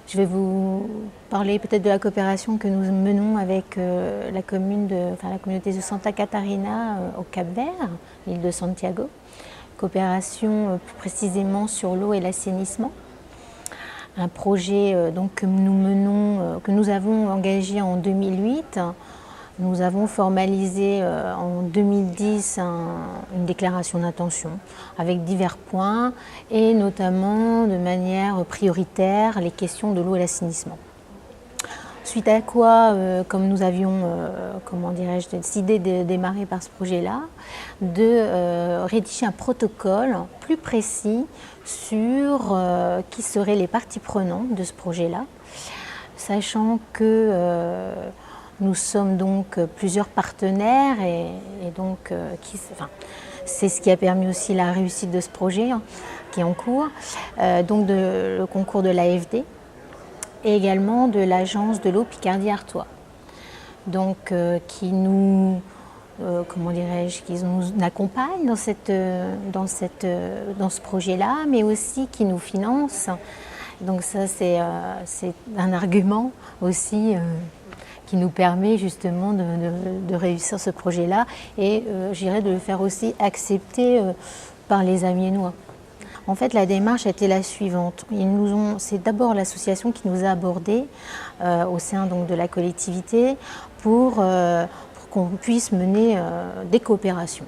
Je vais vous parler peut-être de la coopération que nous menons avec la communauté de Santa Catarina au Cap-Vert, l'île de Santiago. Coopération plus précisément sur l'eau et l'assainissement. Un projet que nous menons, que nous avons engagé en 2008. Nous avons formalisé en 2010 une déclaration d'intention avec divers points et notamment de manière prioritaire les questions de l'eau et l'assainissement. Suite à quoi, comme nous avions décidé de démarrer par ce projet-là, de rédiger un protocole plus précis sur qui seraient les parties prenantes de ce projet-là, sachant que nous sommes donc plusieurs partenaires et donc c'est ce qui a permis aussi la réussite de ce projet qui est en cours, donc le concours de l'AFD et également de l'agence de l'eau Picardie-Artois, donc qui nous qui nous accompagne dans ce projet-là, mais aussi qui nous finance. Donc ça c'est un argument aussi qui nous permet justement de réussir ce projet-là et je dirais de le faire aussi accepter par les Amiénois. En fait, la démarche a été la suivante. C'est d'abord l'association qui nous a abordés au sein donc, de la collectivité pour qu'on puisse mener des coopérations.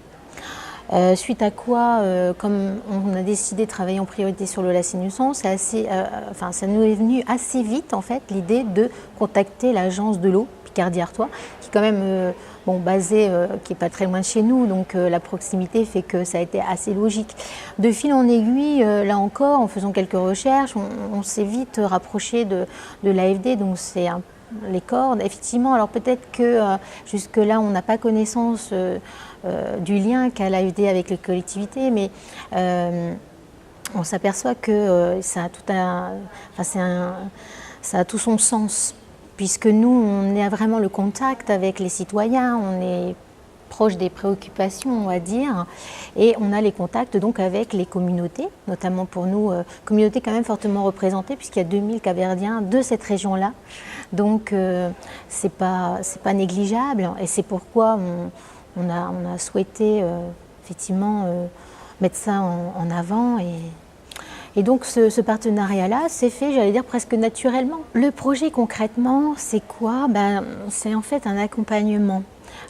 Suite à quoi, comme on a décidé de travailler en priorité sur le l'assainissement, ça nous est venu assez vite en fait l'idée de contacter l'agence de l'eau Picardie-Artois, qui est quand même basée, qui n'est pas très loin de chez nous, donc la proximité fait que ça a été assez logique. De fil en aiguille, là encore, en faisant quelques recherches, on s'est vite rapproché de l'AFD, donc c'est les cordes, effectivement. Alors peut-être que jusque-là, on n'a pas connaissance du lien qu'a l'AFD avec les collectivités, mais on s'aperçoit que ça a tout son sens, puisque nous, on est vraiment le contact avec les citoyens, on est proche des préoccupations, on va dire, et on a les contacts donc avec les communautés, notamment pour nous, communautés quand même fortement représentées, puisqu'il y a 2000 Capverdiens de cette région-là, donc c'est pas négligeable, et c'est pourquoi on a souhaité effectivement mettre ça en avant. Et donc ce partenariat-là s'est fait, j'allais dire, presque naturellement. Le projet concrètement, c'est quoi? C'est en fait un accompagnement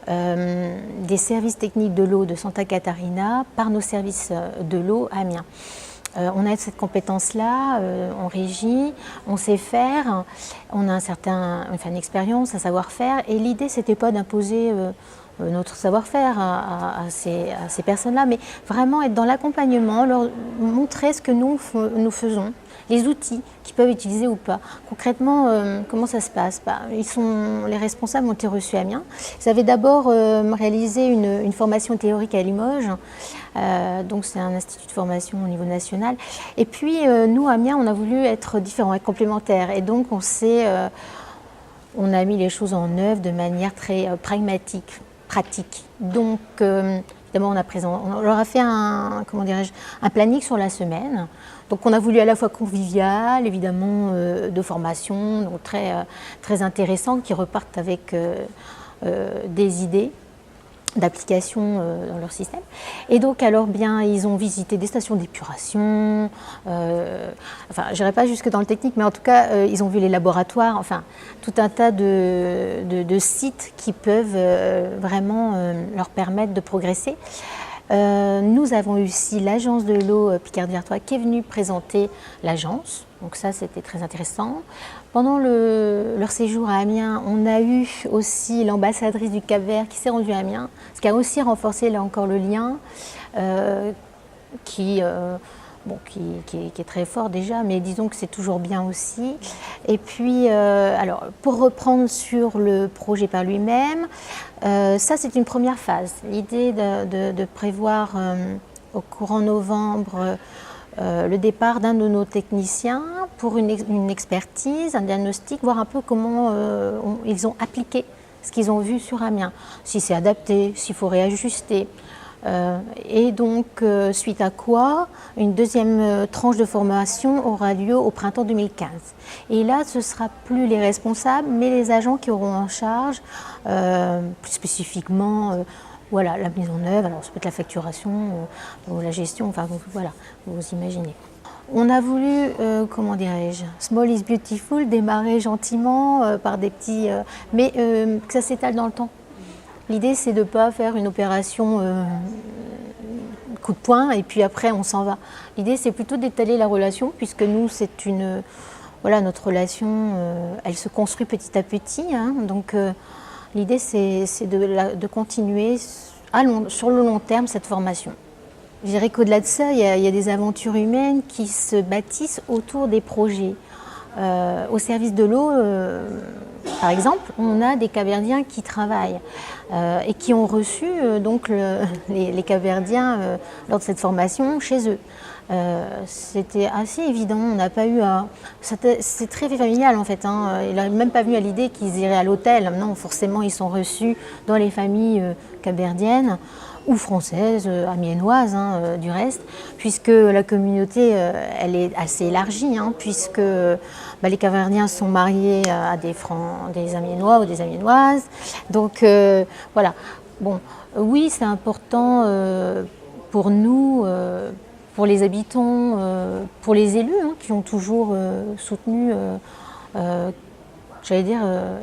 des services techniques de l'eau de Santa Catarina par nos services de l'eau à Amiens. On a cette compétence-là en régie, on sait faire, on a une expérience, un savoir-faire, et l'idée c'était pas d'imposer notre savoir-faire à ces personnes-là, mais vraiment être dans l'accompagnement, leur montrer ce que nous faisons, les outils qu'ils peuvent utiliser ou pas. Concrètement, comment ça se passe? Les responsables ont été reçus à Amiens. Ils avaient d'abord réalisé une formation théorique à Limoges, donc c'est un institut de formation au niveau national. Et puis nous, à Amiens, on a voulu être différents et complémentaires. Et donc on a mis les choses en œuvre de manière très pragmatique, pratique. Donc évidemment, on leur a fait un planning sur la semaine. Donc on a voulu à la fois convivial, évidemment, de formation, donc très intéressant, qui repartent avec des idées d'application dans leur système. Et donc alors ils ont visité des stations d'épuration, je n'irai pas jusque dans le technique, mais en tout cas ils ont vu les laboratoires, tout un tas de sites qui peuvent vraiment leur permettre de progresser. Nous avons aussi l'agence de l'eau Picardie-Artois qui est venue présenter l'agence, donc ça c'était très intéressant. Pendant leur séjour à Amiens, on a eu aussi l'ambassadrice du Cap-Vert qui s'est rendue à Amiens, ce qui a aussi renforcé là encore le lien qui est très fort déjà, mais disons que c'est toujours bien aussi. Et puis, alors, pour reprendre sur le projet par lui-même, ça c'est une première phase. L'idée de prévoir au courant novembre le départ d'un de nos techniciens pour une expertise, un diagnostic, voir un peu comment ils ont appliqué ce qu'ils ont vu sur Amiens, si c'est adapté, s'il faut réajuster. Et donc, suite à quoi, une deuxième tranche de formation aura lieu au printemps 2015. Et là, ce ne sera plus les responsables, mais les agents qui auront en charge, plus spécifiquement, voilà, la mise en œuvre. Alors, ça peut être la facturation, ou la gestion, enfin, voilà, vous imaginez. On a voulu, comment dirais-je, Small is Beautiful, démarrer gentiment par des petits, mais que ça s'étale dans le temps. L'idée, c'est de ne pas faire une opération coup de poing et puis après on s'en va. L'idée, c'est plutôt d'étaler la relation, puisque nous, c'est une, voilà, notre relation, elle se construit petit à petit. Hein, donc l'idée, c'est de continuer sur le long terme cette formation. Je dirais qu'au-delà de ça, il y a des aventures humaines qui se bâtissent autour des projets. Au service de l'eau, par exemple, on a des Capverdiens qui travaillent et qui ont reçu donc les Capverdiens lors de cette formation chez eux. C'était assez évident, on n'a pas eu à... C'est très familial en fait, hein. Il n'aurait même pas venu à l'idée qu'ils iraient à l'hôtel. Non, forcément, ils sont reçus dans les familles capverdiennes ou françaises, amiénoises du reste, puisque la communauté elle est assez élargie, hein, puisque les Capverdiens sont mariés à des Amiénois ou des Amiénoises. Donc voilà. Bon, oui, c'est important pour nous, pour les habitants, pour les élus hein, qui ont toujours soutenu, j'allais dire,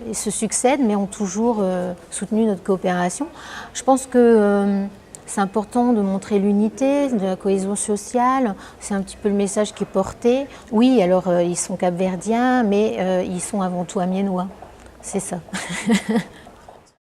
ils se succèdent, mais ont toujours soutenu notre coopération. Je pense que c'est important de montrer l'unité, de la cohésion sociale. C'est un petit peu le message qui est porté. Oui, alors ils sont capverdiens, mais ils sont avant tout amiénois. C'est ça.